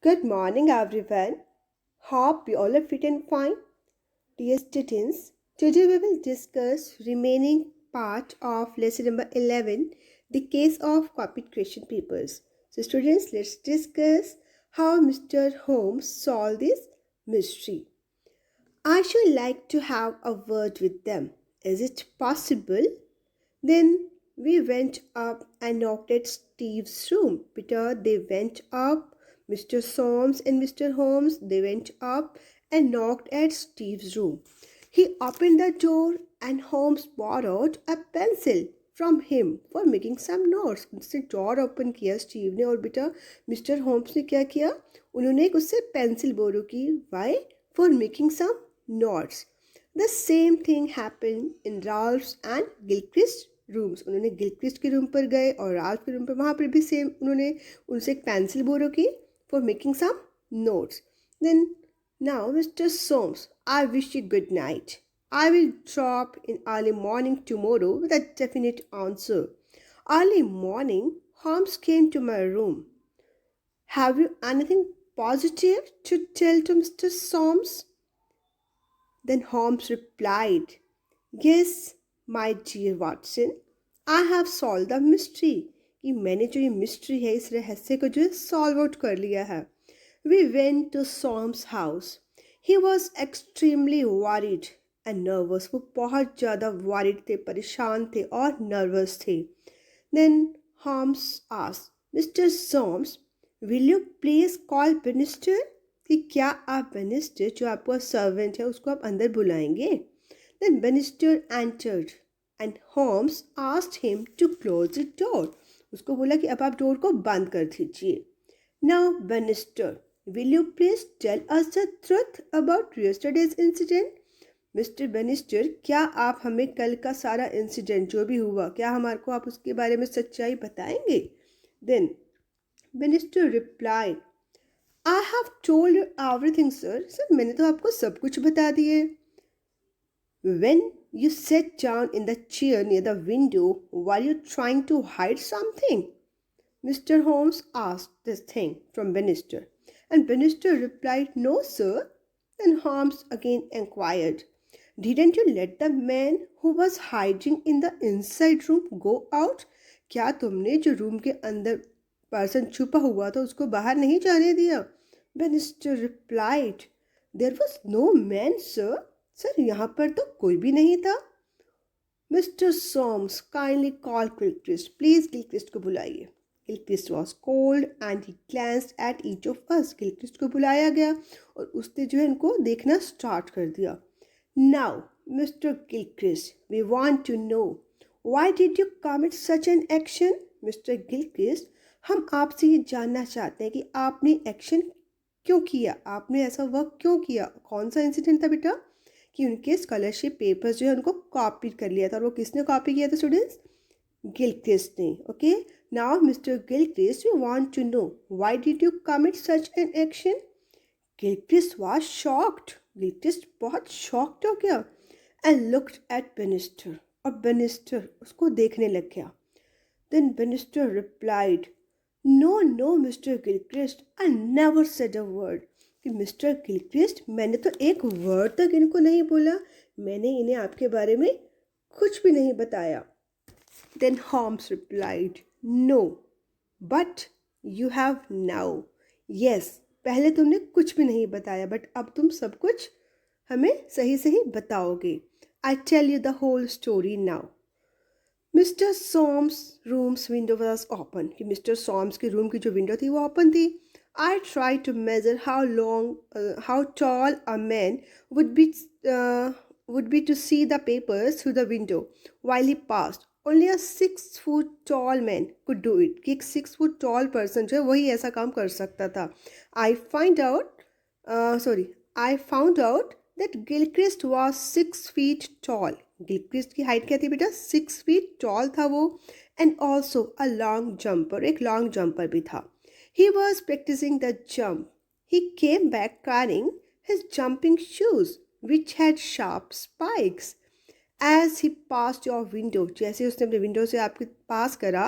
Good morning, everyone. Hope you all are fit and fine. Dear students, today we will discuss remaining part of lesson number 11, the case of copied question papers. So, students, let's discuss how Mr. Holmes solved this mystery. I should like to have a word with them. Is it possible? Then we went up and knocked at Steve's room. Peter, they went up. Mr. Soames and Mr. Holmes, they went up and knocked at Steve's room. He opened the door and Holmes borrowed a pencil from him for making some notes. उससे door open किया Steve ने और बेटा mister Holmes ने क्या किया उन्होंने उससे पेंसिल बोरो की why for making some notes. The same thing happened in Ralph's and Gilchrist's rooms. उन्होंने गिलक्रिस्ट के रूम पर गए और राल्फ के रूम पर वहाँ पर भी सेम उन्होंने उनसे एक पेंसिल बोरो की for making some notes. Then now Mister Soames, I wish you good night. I will drop in early morning tomorrow with a definite answer. Early morning, Holmes came to my room. Have you anything positive to tell to Mr. Soames? Then Holmes replied, Yes, my dear Watson, I have solved the mystery. कि मैंने जो ये mystery है इस रहस्य को जो है सॉल्व आउट कर लिया है. We went to Soames' house. He was extremely worried and nervous. वो बहुत ज़्यादा worried थे, परेशान थे और nervous थे. Then Holmes asked, Mr. Soames, will you please call Bannister? कि क्या आप Bannister जो आपका सर्वेंट है उसको आप अंदर बुलाएंगे? Then Bannister entered and Holmes asked him to close the door. उसको बोला कि अब आप डोर को बंद कर दीजिए. Now Bannister, will you please tell us the truth about yesterday's incident? Mister Bannister, क्या आप हमें कल का सारा इंसिडेंट जो भी हुआ क्या हमारे को आप उसके बारे में सच्चाई बताएंगे? Then Bannister reply, I have told you everything sir. Sir मैंने तो आपको सब कुछ बता दिए. When you sat down in the chair near the window, were you trying to hide something? Mr. Holmes asked this thing from Bannister, and Bannister replied, No, sir. Then Holmes again inquired, Didn't you let the man who was hiding in the inside room go out? क्या तुमने जो room के अंदर person छुपा हुआ था उसको बाहर नहीं जाने दिया? Bannister replied, There was no man, sir. Sir यहाँ पर तो कोई भी नहीं था. Mr. Soames, kindly call Gilchrist. Please Gilchrist को बुलाइए. Gilchrist was cold and he glanced at each of us. Gilchrist को बुलाया गया और उसने जो है इनको देखना स्टार्ट कर दिया. Now, Mr. Gilchrist, we want to know, why did you commit such an action? Mr. Gilchrist, हम आपसे ये जानना चाहते हैं कि आपने एक्शन क्यों किया, आपने ऐसा वर्क क्यों किया. कौन सा इंसिडेंट था बेटा? कि उनके स्कॉलरशिप पेपर्स जो है उनको कॉपी कर लिया था. और वो किसने कॉपी किया था स्टूडेंट्स? गिलक्रिस्ट ने. Okay, now Mister Gilchrist, we want to know, why did you commit such an action? Gilchrist was shocked. Gilchrist बहुत शॉक्ड हो गया एंड लुक्ड एट बेनिस्टर. और बेनिस्टर उसको देखने लग गया. Then Bannister replied, no no Mister Gilchrist, I never said a word. कि Mister Gilchrist, मैंने तो एक वर्ड तक इनको नहीं बोला. मैंने इन्हें आपके बारे में कुछ भी नहीं बताया. Then Holmes replied, No, but you have now. Yes, पहले तुमने कुछ भी नहीं बताया बट अब तुम सब कुछ हमें सही सही बताओगे. I tell you the whole story now. Mr. Soames' room's window was open. कि मिस्टर सॉम्स की रूम की जो विंडो थी वो ओपन थी. I tried to measure how tall a man would be to see the papers through the window while he passed. Only a 6 foot tall man could do it. कि एक 6 foot tall person जो है वही ऐसा काम कर सकता था. I found out that Gilchrist was 6 feet tall. Gilchrist की हाइट क्या थी बेटा? 6 feet tall था वो. And also a long jumper, एक लॉन्ग जंपर भी था. He was practicing the jump. He came back carrying his jumping shoes, which had sharp spikes. As he passed your window, जैसे उसने अपने विंडो से आपके पास करा,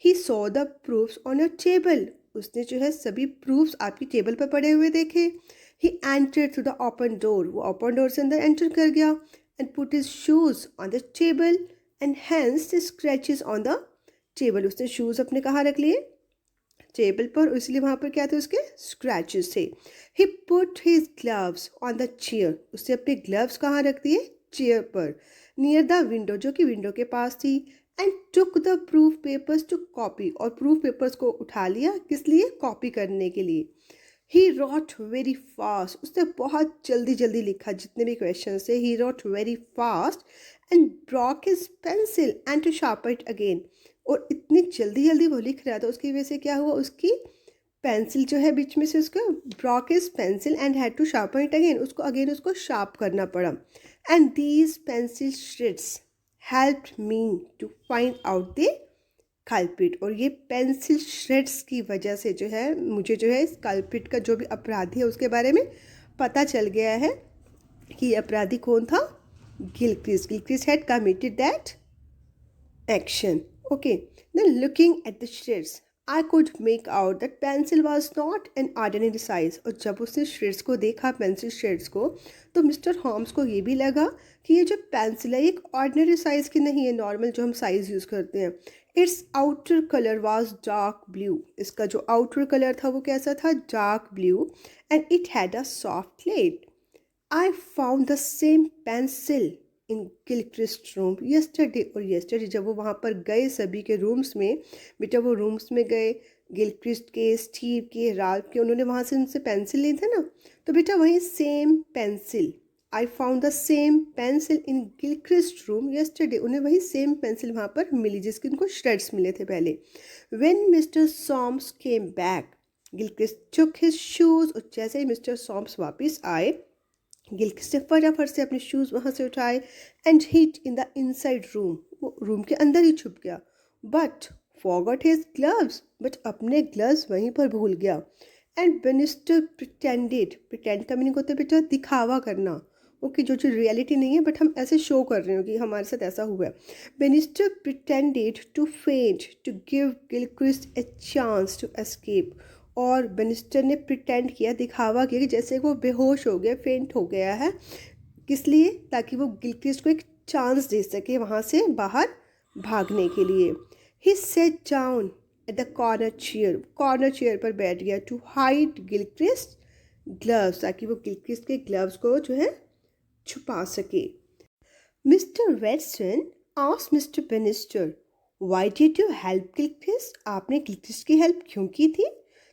he saw the proofs on a table. उसने जो है सभी प्रूफ्स आपकी टेबल पर पड़े हुए देखे। He entered through the open door, वो ओपन डोर से अंदर एंटर कर गया। And put his shoes on the table and hence the scratches on the table. उसने शूज अपने कहाँ रख लिए? टेबल पर, इसलिए वहाँ पर क्या थे? उसके स्क्रैचेस थे। He put his gloves on the chair, उसने अपने ग्लव्स कहाँ रख दिए? चेयर पर, नियर द विंडो, जो कि विंडो के पास थी। And took the proof papers to copy, और प्रूफ पेपर्स को उठा लिया, किस लिए? कॉपी करने के लिए। ही रॉट वेरी फास्ट, उसने बहुत जल्दी जल्दी लिखा जितने भी क्वेश्चन थे। He wrote very fast and broke his pencil and to sharp it again, और इतनी जल्दी जल्दी वो लिख रहा था, उसकी वजह से क्या हुआ? उसकी पेंसिल जो है बीच में से उसका broke his pencil and had to sharpen it again, उसको शार्प करना पड़ा। And these pencil shreds helped me to find out the culprit, और ये पेंसिल श्रेड्स की वजह से जो है मुझे जो है इस कल्प्रिट का, जो भी अपराधी है उसके बारे में पता चल गया है कि ये अपराधी कौन था? Gilchrist. Gilchrist had committed that action. Okay, then looking at the shreds, I could make out that pencil was not an ordinary size. और जब उसने shreds को देखा, पेंसिल shreds को, तो मिस्टर होम्स को ये भी लगा कि ये जो पेंसिल है एक ऑर्डिनरी साइज़ की नहीं है, नॉर्मल जो हम साइज़ यूज़ करते हैं। Its outer colour was dark blue, इसका जो आउटर कलर था वो कैसा था? Dark blue. And it had a soft lead. I found the same pencil in Gilchrist room yesterday, और yesterday जब वो वहाँ पर गए सभी के रूम्स में, बेटा वो रूम्स में गए गिलक्रिस्ट के, स्टीव के, राल्फ के, उन्होंने वहाँ से उनसे पेंसिल ली थी ना, तो बेटा वही same pencil, I found the same pencil in Gilchrist room yesterday, उन्हें वही सेम पेंसिल वहाँ पर मिली जिसके उनको श्रेड्स मिले थे पहले। When Mister Soames came back, Gilchrist took his shoes, और जैसे ही मिस्टर सॉम्स वापस आए, गिलक्रिस्ट ने फटाफट से अपने शूज़ वहाँ से उठाए and hit in the inside room, वो रूम के अंदर ही छुप गया। But forgot his gloves, but अपने ग्लव्स वहीं पर भूल गया। एंड बेनिस्टर प्रिटेंडेड, प्रिटेंड का मीनिंग होता है बेटा दिखावा करना, ओके, जो रियलिटी नहीं है बट हम ऐसे शो कर रहे हो कि हमारे साथ ऐसा हुआ है। Bannister pretended to faint to give Gilchrist a chance to escape, और बेनिस्टर ने प्रिटेंड किया, दिखावा किया कि जैसे वो बेहोश हो गया, फेंट हो गया है, किस लिए? ताकि वो गिलक्रिस्ट को एक चांस दे सके वहाँ से बाहर भागने के लिए। He sat down at the corner chair पर बैठ गया टू हाइड गिलक्रिस्ट ग्लव्स, ताकि वो गिलक्रिस्ट के ग्लव्स को जो है छुपा सके। Mister Watson asked Mister Bannister, why did you help Gilchrist, आपने गिलक्रिस्ट की हेल्प क्यों की थी?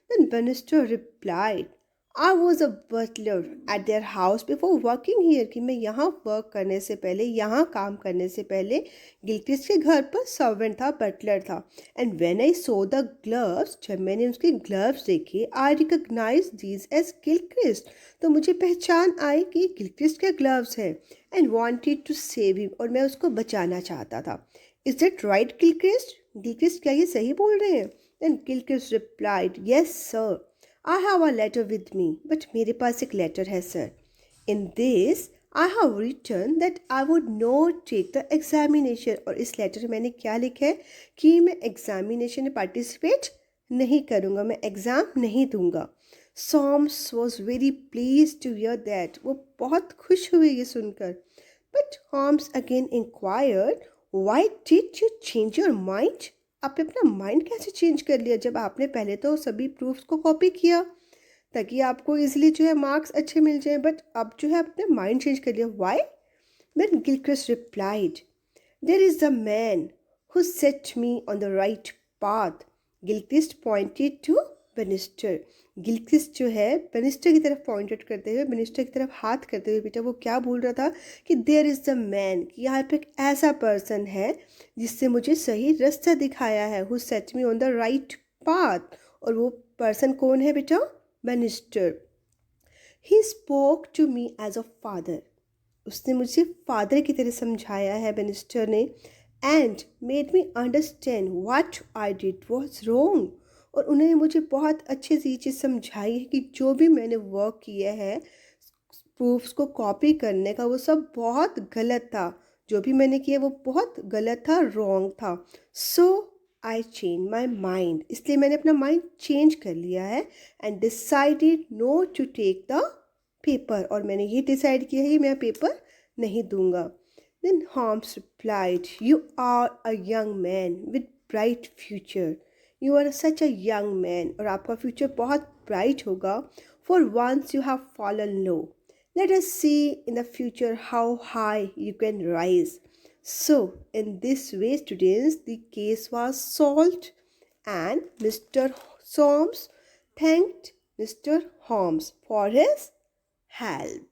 Then Bannister replied, I was a butler at their house before working here, कि मैं यहाँ वर्क करने से पहले, यहाँ काम करने से पहले गिलक्रिस्ट के घर पर सर्वेंट था, बटलर था। And when I saw the gloves, जब मैंने उसके ग्लव्स देखे, I recognise these as Gilchrist, तो मुझे पहचान आई कि गिलक्रिस्ट के ग्लव्स हैं। And wanted to save him, और मैं उसको बचाना चाहता था। Is that right Gilchrist, Gilchrist क्या ये सही बोल रहे हैं? Then Gilchrist replied, Yes, sir. I have a letter with me. But मेरे पास एक letter है, sir. In this, I have written that I would not take the examination. और इस letter में मैंने क्या लिखा है कि मैं examination में participate नहीं करूँगा, मैं exam नहीं दूँगा। Soms was very pleased to hear that. वो बहुत खुश हुए ये सुनकर। But Holmes again inquired, Why did you change your mind? आपने अपना माइंड कैसे चेंज कर लिया, जब आपने पहले तो सभी प्रूफ्स को कॉपी किया ताकि आपको इजीली जो है मार्क्स अच्छे मिल जाए, बट अब जो है आपने माइंड चेंज कर लिया। Why? When Gilchrist replied, there is the man who set me on the right path, Gilchrist pointed to Bannister, Gilchrist जो है बेनिस्टर की तरफ पॉइंटेड करते हुए, बेनिस्टर की तरफ हाथ करते हुए, बेटा वो क्या बोल रहा था कि देयर इज़ द मैन, कि यहाँ पे एक ऐसा पर्सन है जिससे मुझे सही रास्ता दिखाया है, who set me on the right path, और वो पर्सन कौन है बेटा? Bannister. He spoke to me as a father, उसने मुझे फादर की तरह समझाया है बेनिस्टर ने। And made me understand what I did was wrong, और उन्होंने मुझे बहुत अच्छे से ये चीज़ समझाई है कि जो भी मैंने वर्क किया है प्रूफ्स को कॉपी करने का, वो सब बहुत गलत था, जो भी मैंने किया वो बहुत गलत था, रॉन्ग था। सो I changed my mind. इसलिए मैंने अपना mind change कर लिया है and decided not to take the paper. और मैंने ये decide किया है कि मैं paper नहीं दूंगा. Then Holmes replied, "You are a young man with bright future. You are such a young man और आपका future बहुत bright होगा. For once you have fallen low. Let us see in the future how high you can rise." So, in this way, students, the case was solved and Mr. Soames thanked Mr. Holmes for his help.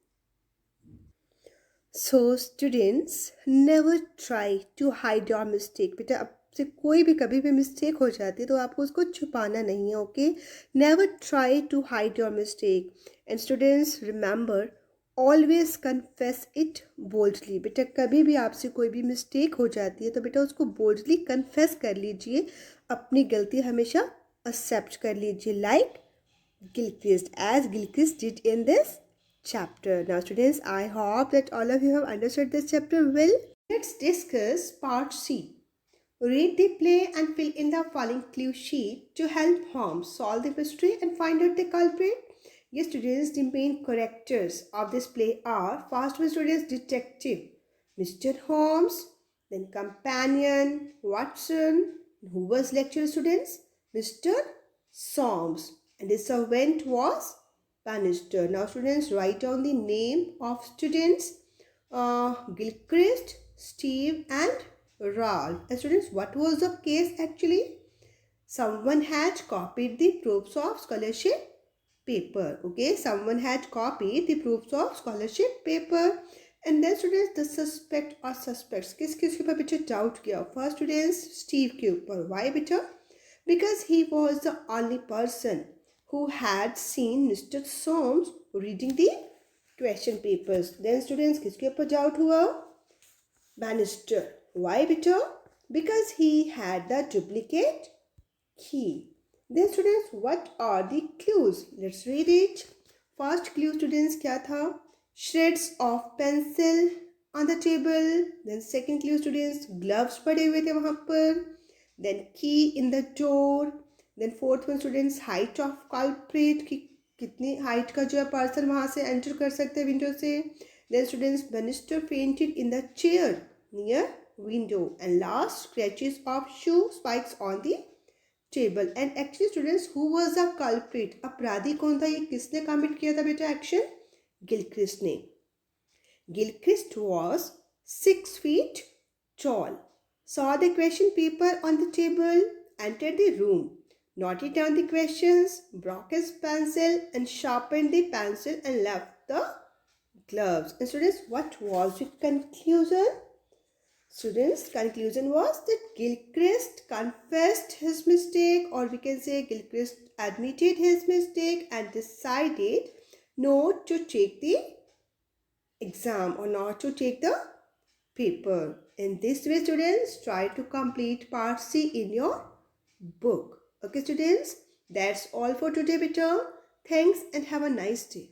So, students, never try to hide your mistake. बेटा आपसे कोई भी कभी भी mistake हो जाती है तो आपको उसको छुपाना नहीं है, okay? Never try to hide your mistake and students remember always confess it boldly. बेटा कभी भी आपसे कोई भी मिस्टेक हो जाती है तो बेटा उसको बोल्डली कन्फेस कर लीजिए. अपनी गलती हमेशा एक्सेप्ट कर लीजिए, like Gilchrist, as Gilchrist did in this chapter. Now students, I hope that all of you have understood this chapter well. Let's discuss part C. Read the play and fill in the following clue sheet to help Holmes solve the mystery and find out the culprit. Yes students, the main characters of this play are first one students detective Mr. Holmes, then companion Watson, who was lecturer students Mr. Soames, and the servant was Bannister. Now students, write down the name of students Gilchrist, Steve and Ralph. And students, what was the case actually? Someone had copied the proofs of scholarship paper. Okay, someone had copied the proofs of scholarship paper. And then students, the suspect or suspects, किस किस के ऊपर बेटा doubt किया? First students, Steve के ऊपर. Why बेटा? Because he was the only person who had seen Mr. Soames reading the question papers. Then students, किसके ऊपर डाउट हुआ? Bannister. Why बेटा? Because he had the duplicate key. Then students, what are the clues? Let's read it. First clue students क्या था? Shreds of pencil on the table. Then second clue students, gloves पड़े हुए थे वहाँ पर. Then key in the door. Then fourth one students, height of culprit, कि कितनी height का जो है person वहाँ से enter कर सकते हैं window से. Then students, Bannister fainted in the chair near window. And last, scratches of shoe spikes on the table. And actually students, who was the culprit? अपराधी कौन था? ये किसने commit किया था बेटा action? Gilchrist ने. Gilchrist was 6 feet tall. Saw the question paper on the table, entered the room, noted down the questions, broke his pencil and sharpened the pencil and left the gloves. And students, what was the conclusion? Students, conclusion was that Gilchrist confessed his mistake, or we can say Gilchrist admitted his mistake and decided not to take the exam or not to take the paper. In this way students, try to complete part C in your book. Okay students, that's all for today beta. Thanks and have a nice day.